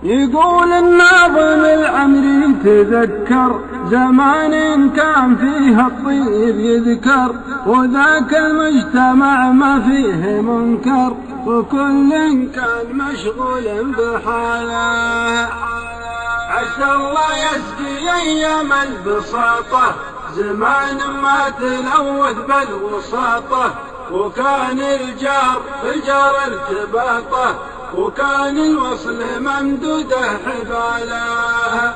يقول الناظم العمري تذكر زمان كان فيه الطيب يذكر، وذاك المجتمع ما فيه منكر، وكل كان مشغول بحاله. عسى الله يسقي أيام البساطة زمان ما تلوث بالوساطة، وكان الجار بجار ارتباطه، وكان الوصل ممدوده حباله،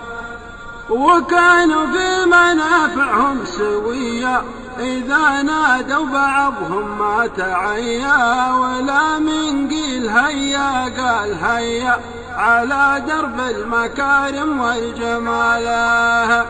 وكانوا في منافعهم سوية إذا نادوا بعضهم ما تعيا، ولا من قيل هيا قال هيا على درب المكارم والجماله.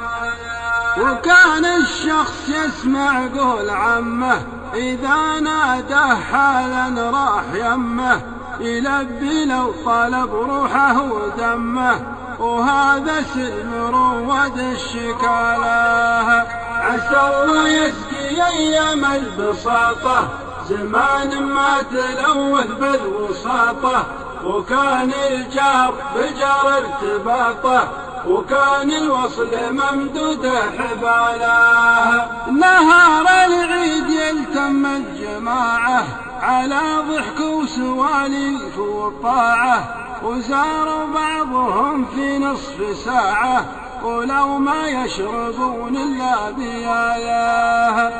وكان الشخص يسمع قول عمه إذا نادى حالا راح يمه، يلبي لو طلب روحه ودمه، وهذا سلم رواد الشكاله. عسى الله يسقي أيام البساطة زمان ما تلوث بالوساطة، وكان الجار بجار ارتباطه، وكان الوصل ممدوده حباله. نهار العيد يلتم الجماعة على ضحك وسواليف وطاعة، وزاروا بعضهم في نصف ساعة، ولو ما يشربون إلا بياله.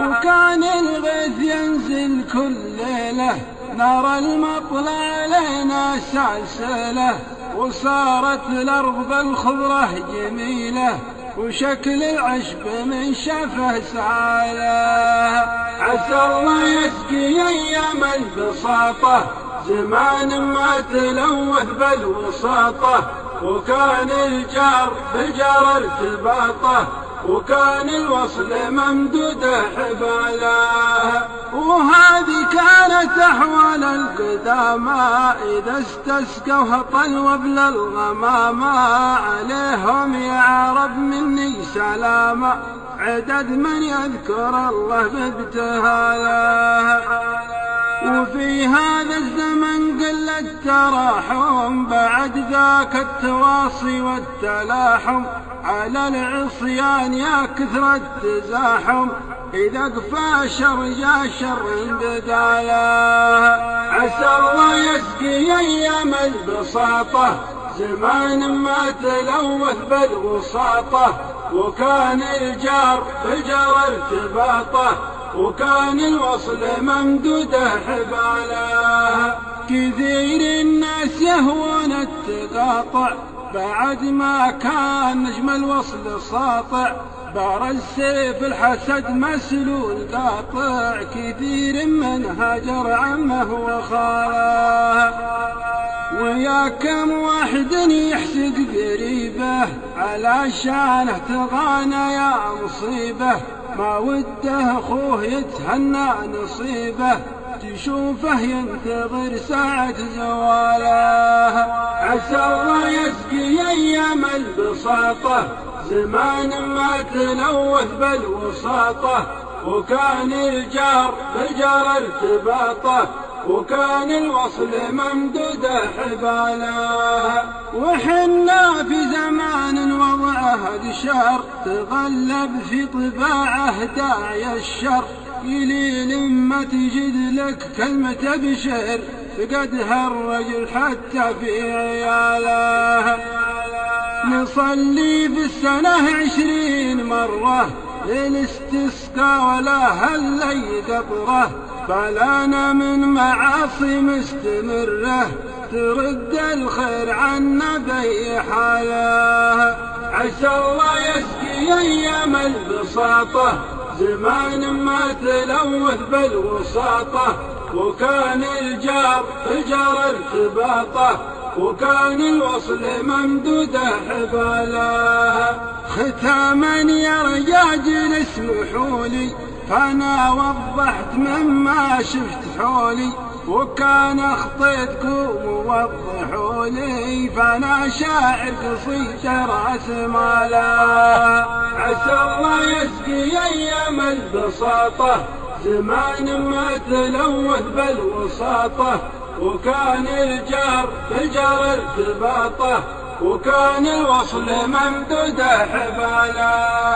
وكان الغيث ينزل كل ليلة نرى المطلع لنا سلسلة، وصارت الأرض بالخضرة جميلة، وشكل العشب من شفه ساله. عسى الله يسقي أيام البساطة زمان ما تلوث بالوساطة، وكان الجار بجار ارتباطه، وكان الوصل ممدوده حباله. وهذه كانت أحوال القدامى إذا استسقوا هطل وبل الغمامى، عليهم يا رب مني سلامة عدد من يذكر الله بابتهاله. وفي هذا الزمن قل التراحم بعد ذاك التواصي والتلاحم، على العصيان يا كثر التزاحم إذا قفى شر جا شر بداله. عسى الله يسقي أيام البساطة زمان ما تلوث بالوساطة، وكان الجار بجار ارتباطه، وكان الوصل ممدوده حباله. كثير الناس يهوون التقاطع بعد ما كان نجم الوصل ساطع، بار السيف الحسد مسلول قاطع، كثير من هجر عمه وخاله. ويا كم واحد يحسد قريبه على شانه تغانى يا مصيبه، ما وده اخوه يتهنى نصيبه، تشوفه ينتظر ساعة زواله. عسى الله يسقي أيام البساطة زمان ما تلوث بالوساطة، وكان الجار بجار ارتباطه، وكان الوصل ممدوده حباله. وحنا في زمان وضعه الشر تغلب في طباعه داعي الشر، قليل ما تجد لك كلمة بشر فقدها الرجل حتى في عياله. نصلي في السنة 20 مرة للاستسقاء ولا هل قطره، فلانا من معاصي مستمرة ترد الخير عنا بأي حاله. عسى الله يسقي أيام البساطة زمان ما تلوث بالوساطة، وكان الجار بجار ارتباطه، وكان الوصل ممدوده حباله. ختاما يا رجاجل اسمحوا لي، فأنا وضحت مما شفت حولي، وكان اخطيتكم ووضحوا لي، فأنا شاعر قصيدة راس ماله. عسى الله يسقي أيام البساطة زمان ما تلوث بالوساطة، وكان الجار ارتباطه، وكان الوصل ممدوده حباله.